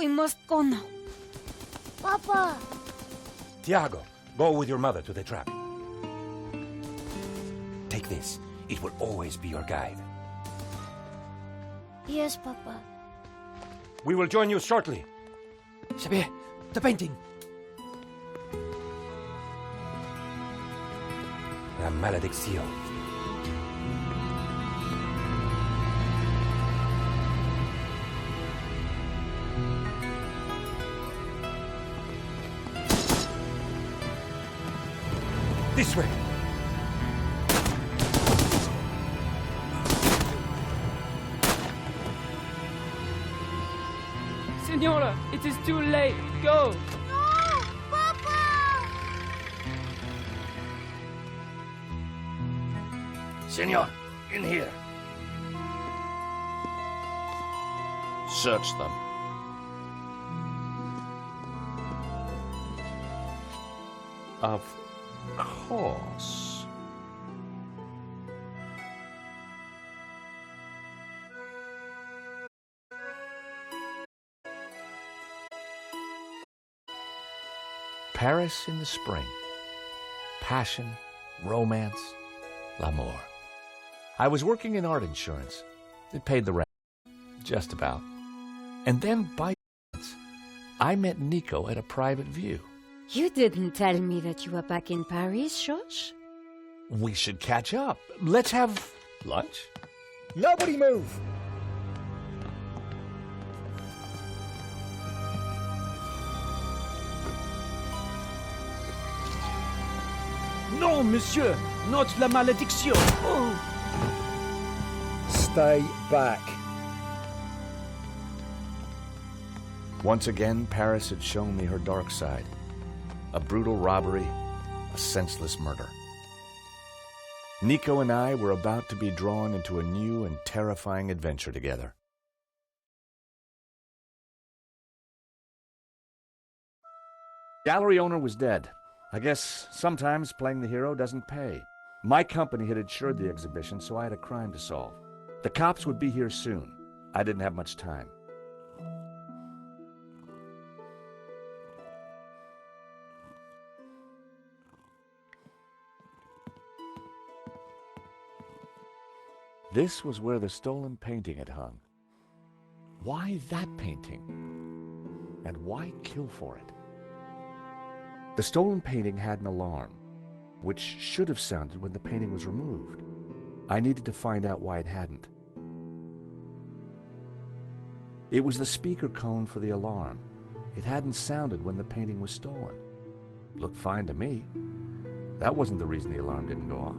We must go now. Papa! Tiago, go with your mother to the trap. Take this. It will always be your guide. Yes, Papa. We will join you shortly. Xavier, the painting. La maledicción. This way. Senora, it is too late. Go! No! Papa! Senor, in here. Search them. Of course. Paris in the spring. Passion, romance, l'amour. I was working in art insurance. It paid the rent. Just about. And then, by chance, I met Nico at a private view. You didn't tell me that you were back in Paris, George? We should catch up. Let's have lunch. Nobody move! Non, monsieur! Not la malédiction! Oh. Stay back. Once again, Paris had shown me her dark side. A brutal robbery, a senseless murder. Nico and I were about to be drawn into a new and terrifying adventure together. Gallery owner was dead. I guess sometimes playing the hero doesn't pay. My company had insured the exhibition, so I had a crime to solve. The cops would be here soon. I didn't have much time. This was where the stolen painting had hung. Why that painting? And why kill for it? The stolen painting had an alarm, which should have sounded when the painting was removed. I needed to find out why it hadn't. It was the speaker cone for the alarm. It hadn't sounded when the painting was stolen. Looked fine to me. That wasn't the reason the alarm didn't go off.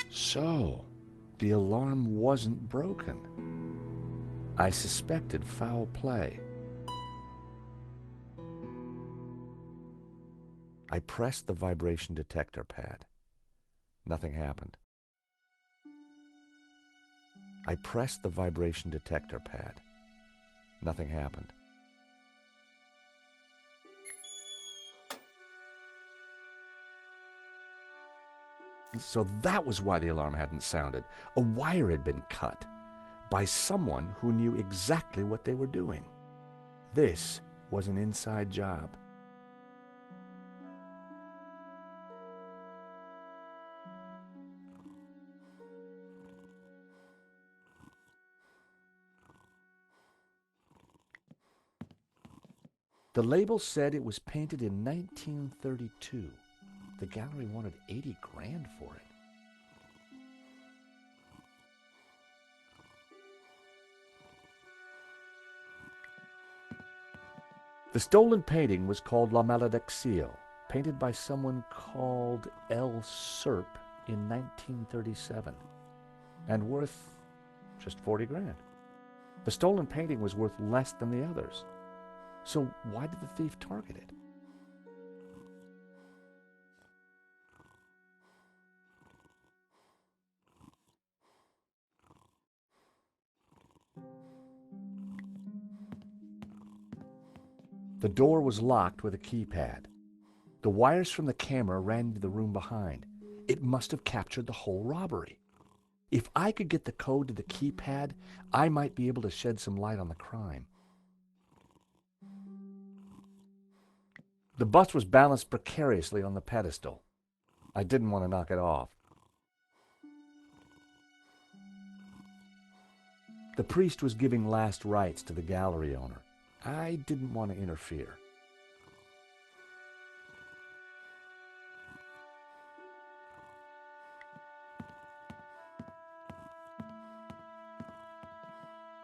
So, the alarm wasn't broken. I suspected foul play. I pressed the vibration detector pad. Nothing happened. I pressed the vibration detector pad. Nothing happened. So that was why the alarm hadn't sounded. A wire had been cut by someone who knew exactly what they were doing. This was an inside job. The label said it was painted in 1932. The gallery wanted 80 grand for it. The stolen painting was called La Maledicción, painted by someone called L. Serp in 1937, and worth just 40 grand. The stolen painting was worth less than the others. So why did the thief target it? The door was locked with a keypad. The wires from the camera ran into the room behind. It must have captured the whole robbery. If I could get the code to the keypad, I might be able to shed some light on the crime. The bust was balanced precariously on the pedestal. I didn't want to knock it off. The priest was giving last rites to the gallery owner. I didn't want to interfere.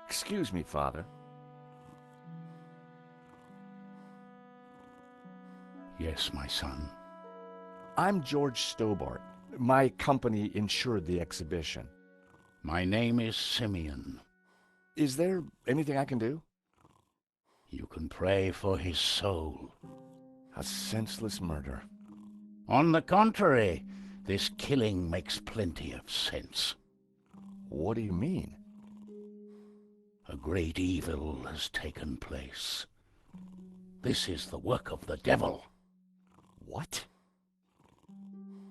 Excuse me, Father. Yes, my son. I'm George Stobart. My company insured the exhibition. My name is Simeon. Is there anything I can do? You can pray for his soul. A senseless murder. On the contrary, this killing makes plenty of sense. What do you mean? A great evil has taken place. This is the work of the devil. What?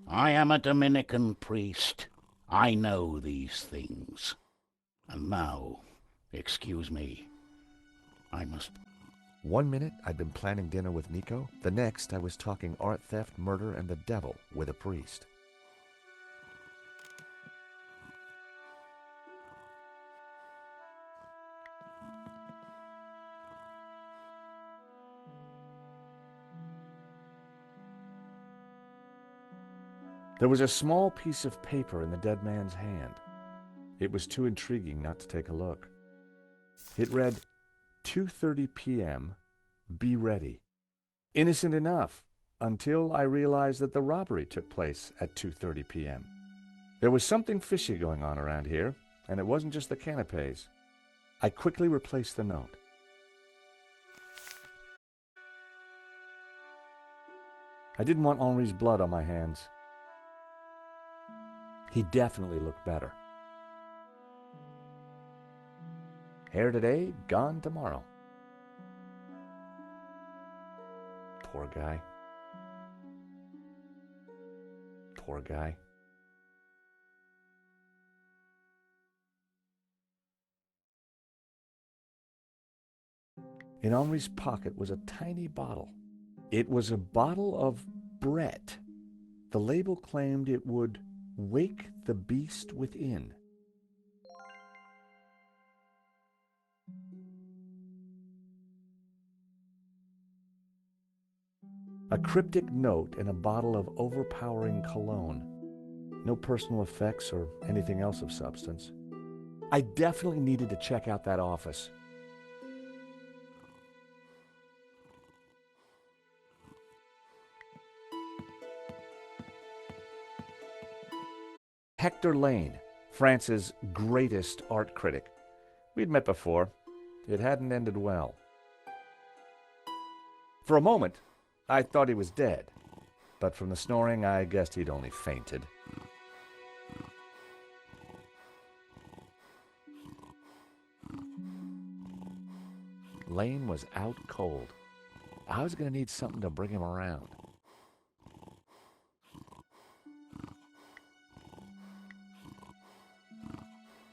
I am a Dominican priest. I know these things. And now, excuse me, I must... 1 minute I'd been planning dinner with Nico. The next I was talking art theft, murder, and the devil with a priest. There was a small piece of paper in the dead man's hand. It was too intriguing not to take a look. It read, 2:30 p.m., be ready. Innocent enough, until I realized that the robbery took place at 2:30 p.m. There was something fishy going on around here, and it wasn't just the canapes. I quickly replaced the note. I didn't want Henri's blood on my hands. He definitely looked better. Hair today, gone tomorrow. Poor guy. Poor guy. In Henri's pocket was a tiny bottle. It was a bottle of Brett. The label claimed it would wake the beast within. A cryptic note and a bottle of overpowering cologne. No personal effects or anything else of substance. I definitely needed to check out that office. Hector Lane, France's greatest art critic. We'd met before. It hadn't ended well. For a moment, I thought he was dead, but from the snoring, I guessed he'd only fainted. Lane was out cold. I was going to need something to bring him around.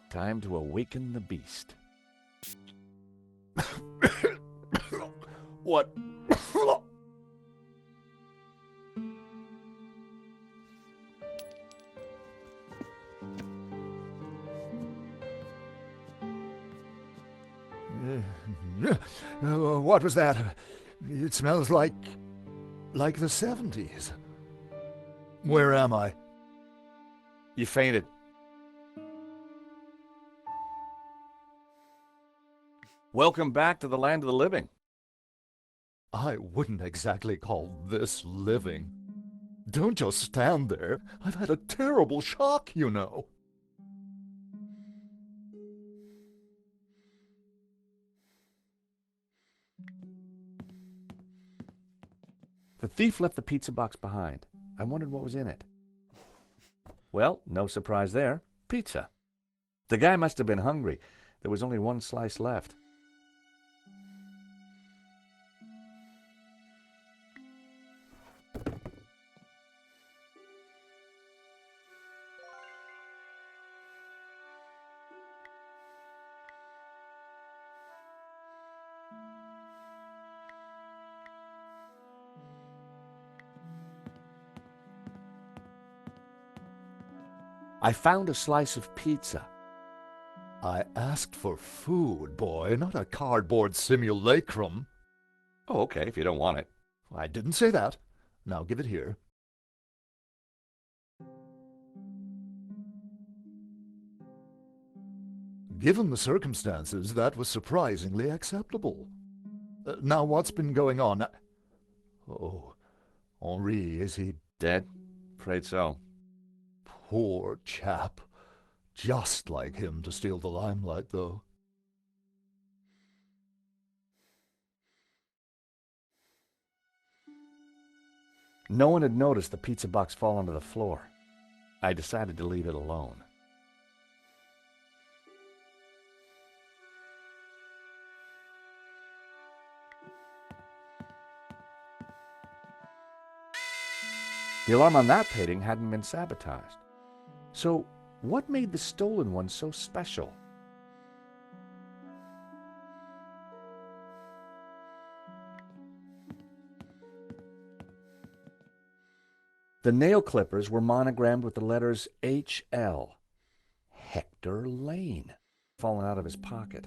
Time to awaken the beast. What? What was that? It smells like the 70s. Where am I? You fainted. Welcome back to the land of the living. I wouldn't exactly call this living. Don't just stand there. I've had a terrible shock, you know. The thief left the pizza box behind. I wondered what was in it. Well, no surprise there. Pizza. The guy must have been hungry. There was only one slice left. I found a slice of pizza. I asked for food, boy, not a cardboard simulacrum. Oh, okay, if you don't want it. I didn't say that. Now give it here. Given the circumstances, that was surprisingly acceptable. Now what's been going on? Oh, Henri, is he Dead? Afraid so. poor chap? Just like him to steal the limelight, though. No one had noticed the pizza box fall onto the floor. I decided to leave it alone. The alarm on that painting hadn't been sabotaged. So, what made the stolen one so special? The nail clippers were monogrammed with the letters H.L. Hector Lane, fallen out of his pocket.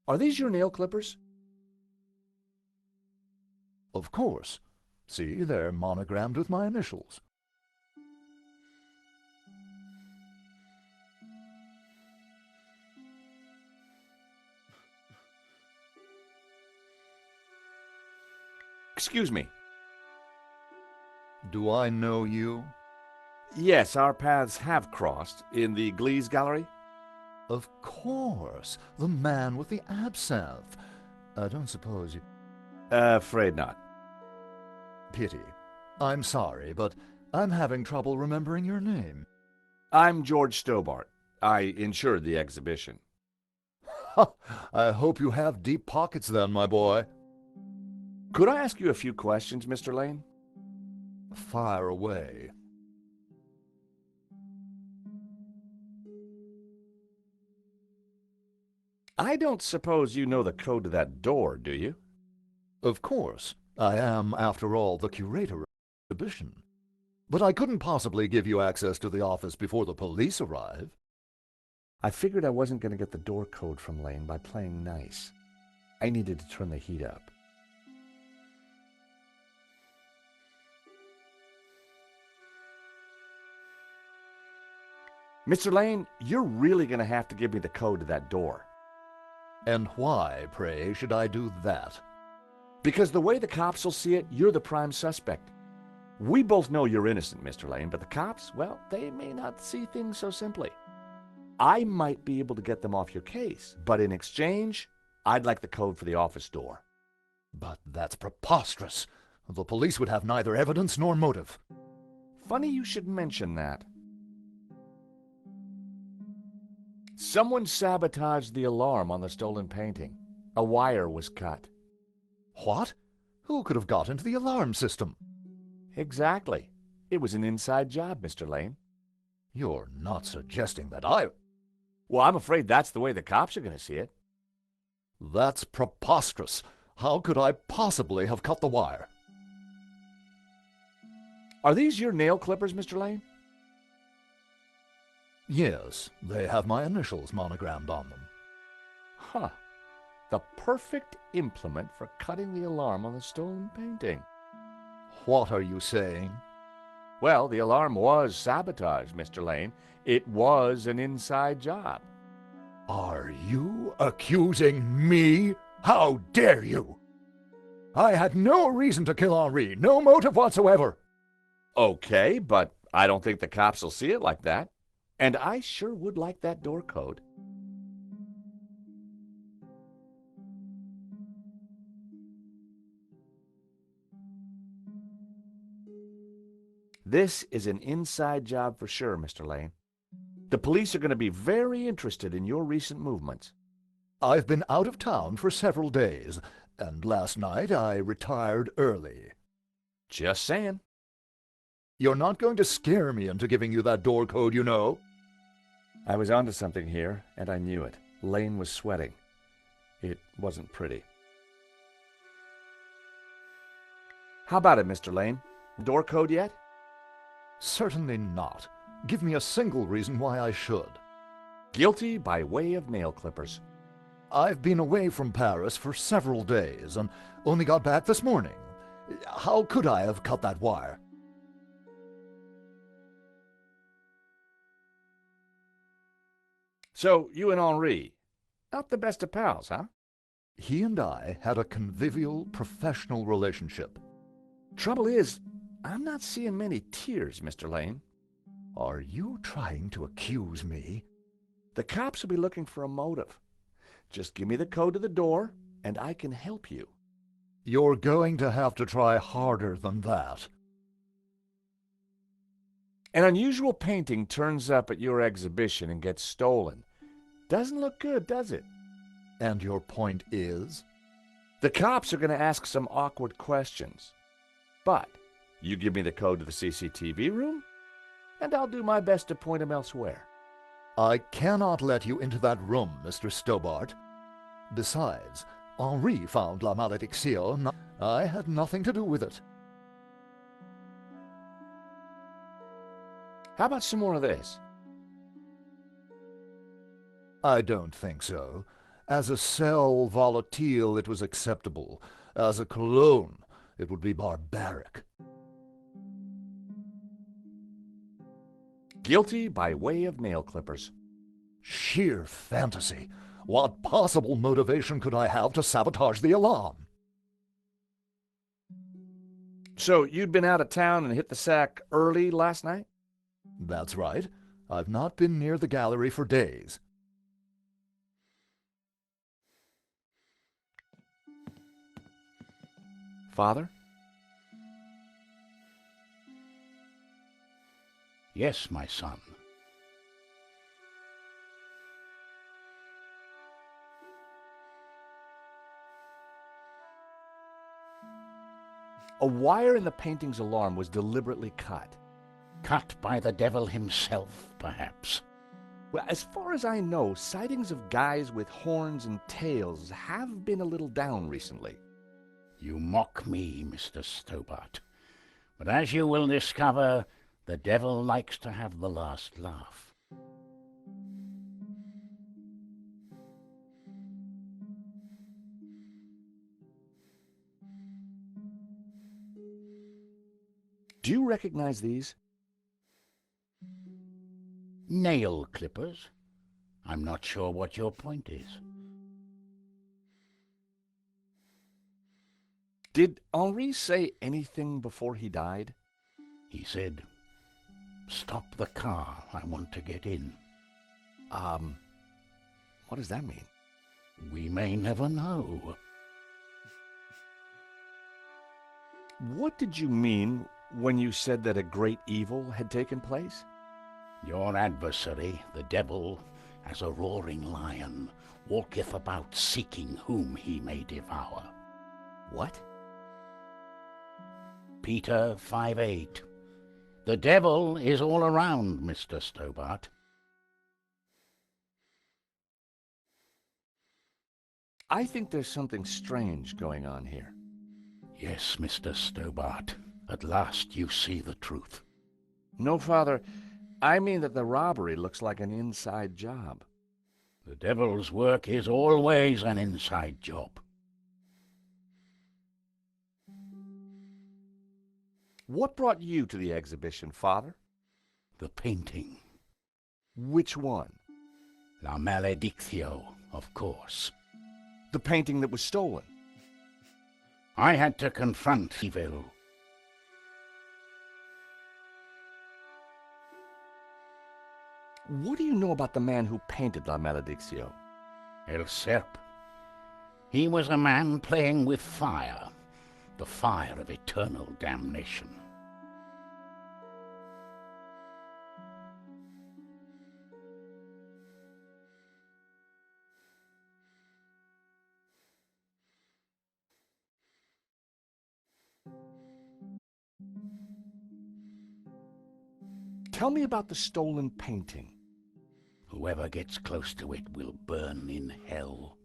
Are these your nail clippers? Of course. See, they're monogrammed with my initials. Excuse me. Do I know you? Yes, our paths have crossed in the Glees Gallery. Of course, the man with the absinthe. I don't suppose you... Afraid not. Pity. I'm sorry, but I'm having trouble remembering your name. I'm George Stobart. I insured the exhibition. Ha! I hope you have deep pockets then, my boy. Could I ask you a few questions, Mr. Lane? Fire away. I don't suppose you know the code to that door, do you? Of course. I am, after all, the curator of the exhibition. But I couldn't possibly give you access to the office before the police arrive. I figured I wasn't going to get the door code from Lane by playing nice. I needed to turn the heat up. Mr. Lane, you're really going to have to give me the code to that door. And why, pray, should I do that? Because the way the cops will see it, you're the prime suspect. We both know you're innocent, Mr. Lane, but the cops, well, they may not see things so simply. I might be able to get them off your case, but in exchange, I'd like the code for the office door. But that's preposterous. The police would have neither evidence nor motive. Funny you should mention that. Someone sabotaged the alarm on the stolen painting. A wire was cut. What? Who could have got into the alarm system? Exactly. It was an inside job, Mr. Lane. You're not suggesting that I... Well, I'm afraid that's the way the cops are going to see it. That's preposterous. How could I possibly have cut the wire? Are these your nail clippers, Mr. Lane? Yes, they have my initials monogrammed on them. Huh. The perfect implement for cutting the alarm on the stolen painting. What are you saying? Well, the alarm was sabotaged, Mr. Lane. It was an inside job. Are you accusing me? How dare you? I had no reason to kill Henri, no motive whatsoever. Okay, but I don't think the cops will see it like that. And I sure would like that door code. This is an inside job for sure, Mr. Lane. The police are going to be very interested in your recent movements. I've been out of town for several days, and last night I retired early. Just saying. You're not going to scare me into giving you that door code, you know. I was onto something here, and I knew it. Lane was sweating. It wasn't pretty. How about it, Mr. Lane? Door code yet? Certainly not. Give me a single reason why I should. Guilty by way of nail clippers. I've been away from Paris for several days and only got back this morning. How could I have cut that wire? So, you and Henri, not the best of pals, huh? He and I had a convivial, professional relationship. Trouble is, I'm not seeing many tears, Mr. Lane. Are you trying to accuse me? The cops will be looking for a motive. Just give me the code to the door, and I can help you. You're going to have to try harder than that. An unusual painting turns up at your exhibition and gets stolen. Doesn't look good, does it? And your point is? The cops are going to ask some awkward questions. But you give me the code to the CCTV room, and I'll do my best to point them elsewhere. I cannot let you into that room, Mr. Stobart. Besides, Henri found La Malédiction. I had nothing to do with it. How about some more of this? I don't think so. As a sel volatile, it was acceptable. As a cologne, it would be barbaric. Guilty by way of nail clippers. Sheer fantasy. What possible motivation could I have to sabotage the alarm? So you'd been out of town and hit the sack early last night? That's right. I've not been near the gallery for days. Father? Yes, my son. A wire in the painting's alarm was deliberately cut. Cut by the devil himself, perhaps. Well, as far as I know, sightings of guys with horns and tails have been a little down recently. You mock me, Mr. Stobart. But as you will discover, the devil likes to have the last laugh. Do you recognize these? Nail clippers? I'm not sure what your point is. Did Henri say anything before he died? He said, "Stop the car, I want to get in." What does that mean? We may never know. What did you mean when you said that a great evil had taken place? Your adversary, the devil, as a roaring lion, walketh about seeking whom he may devour. What? Peter 5:8. The devil is all around, Mr. Stobart. I think there's something strange going on here. Yes, Mr. Stobart. At last you see the truth. No, Father. I mean that the robbery looks like an inside job. The devil's work is always an inside job. What brought you to the exhibition, Father? The painting. Which one? La Maledictio, of course. The painting that was stolen. I had to confront evil. What do you know about the man who painted La Maledictio? El Serp. He was a man playing with fire, the fire of eternal damnation. Tell me about the stolen painting. Whoever gets close to it will burn in hell.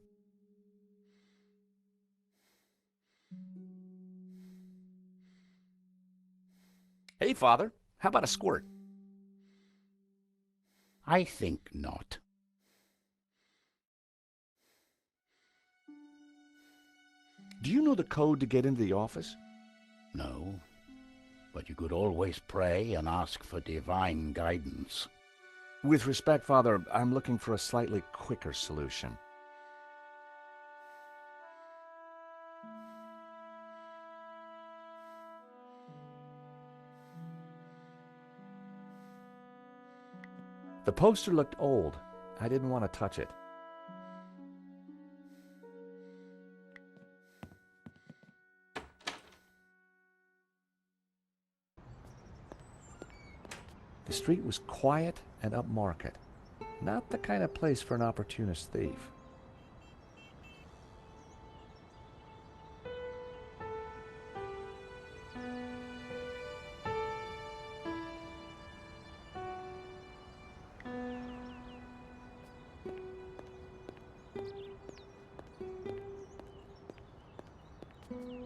Hey, Father, how about a squirt? I think not. Do you know the code to get into the office? No, but you could always pray and ask for divine guidance. With respect, Father, I'm looking for a slightly quicker solution. The poster looked old. I didn't want to touch it. The street was quiet and upmarket. Not the kind of place for an opportunist thief.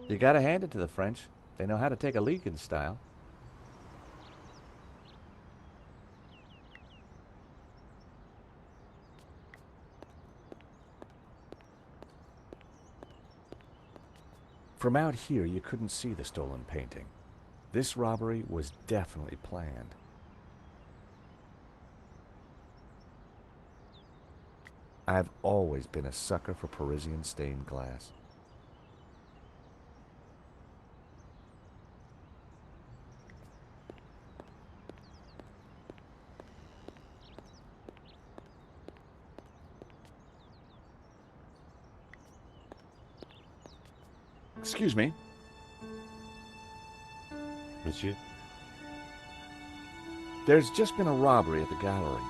You gotta hand it to the French. They know how to take a leak in style. From out here, you couldn't see the stolen painting. This robbery was definitely planned. I've always been a sucker for Parisian stained glass. Excuse me. Monsieur? There's just been a robbery at the gallery.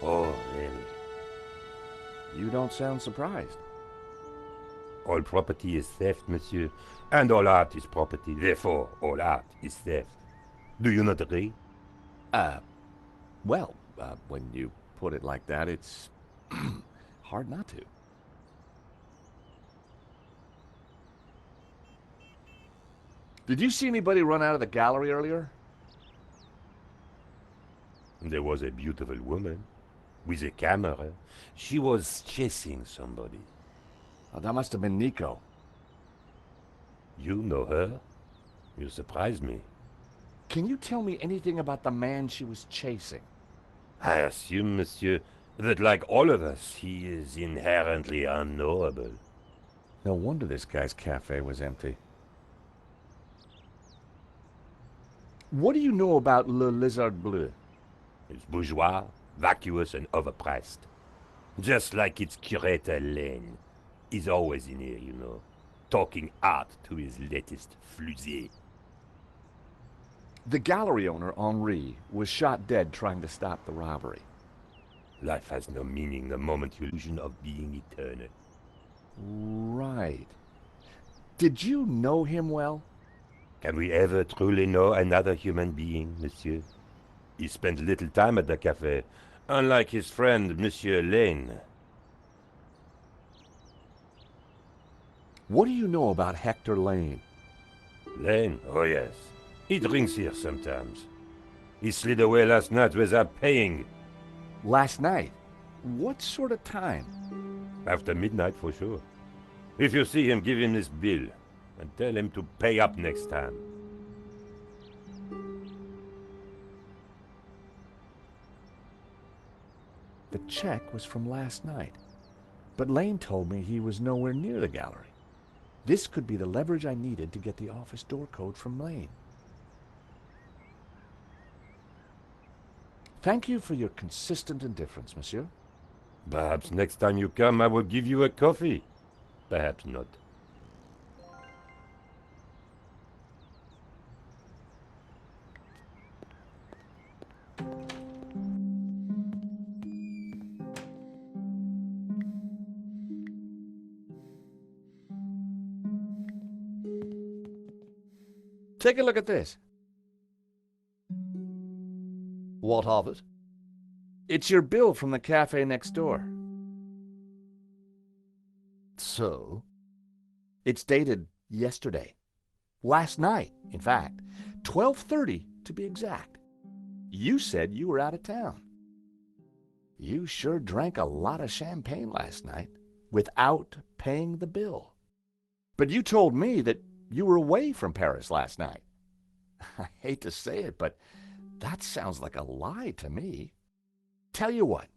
Oh, really? You don't sound surprised. All property is theft, monsieur. And all art is property. Therefore, all art is theft. Do you not agree? Well, when you put it like that, it's hard not to. Did you see anybody run out of the gallery earlier? There was a beautiful woman with a camera. She was chasing somebody. Oh, that must have been Nico. You know her? You surprised me. Can you tell me anything about the man she was chasing? I assume, monsieur, that like all of us, he is inherently unknowable. No wonder this guy's cafe was empty. What do you know about Le Lizard Bleu? It's bourgeois, vacuous, and overpriced. Just like its curator Lane. He's always in here, you know, talking art to his latest flusée. The gallery owner, Henri, was shot dead trying to stop the robbery. Life has no meaning the moment you illusion of being eternal. Right. Did you know him well? Can we ever truly know another human being, monsieur? He spent little time at the cafe, unlike his friend, Monsieur Lane. What do you know about Hector Lane? Lane? Oh yes. He drinks here sometimes. He slid away last night without paying. Last night? What sort of time? After midnight for sure. If you see him, give him this bill. And tell him to pay up next time. The check was from last night. But Lane told me he was nowhere near the gallery. This could be the leverage I needed to get the office door code from Lane. Thank you for your consistent indifference, monsieur. Perhaps next time you come, I will give you a coffee. Perhaps not. Take a look at this. What of it? It's your bill from the cafe next door. So? It's dated yesterday. Last night, in fact. 12:30 to be exact. You said you were out of town. You sure drank a lot of champagne last night without paying the bill. But you told me that you were away from Paris last night. I hate to say it, but that sounds like a lie to me. Tell you what,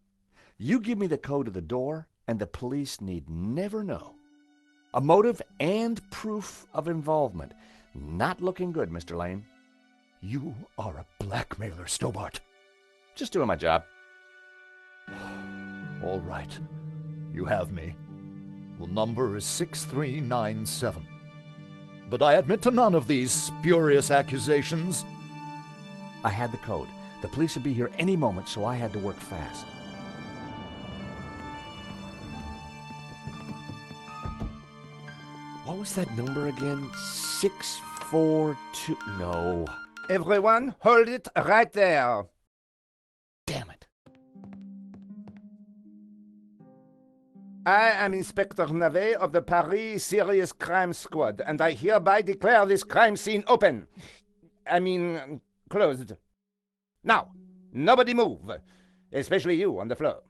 you give me the code to the door, and the police need never know. A motive and proof of involvement. Not looking good, Mr. Lane. You are a blackmailer, Stobart. Just doing my job. All right. You have me. The number is 6397. But I admit to none of these spurious accusations. I had the code. The police would be here any moment, so I had to work fast. What was that number again? 642... No. Everyone, hold it right there. Damn it. I am Inspector Navet of the Paris Serious Crime Squad, and I hereby declare this crime scene open. Closed. Now, nobody move, especially you on the floor.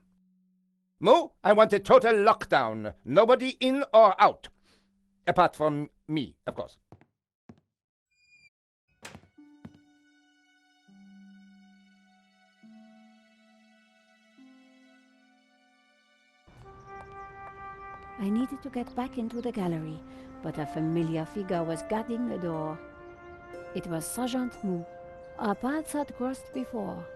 Moo, I want a total lockdown. Nobody in or out. Apart from me, of course. I needed to get back into the gallery, but a familiar figure was guarding the door. It was Sergeant Moo. Our paths had crossed before.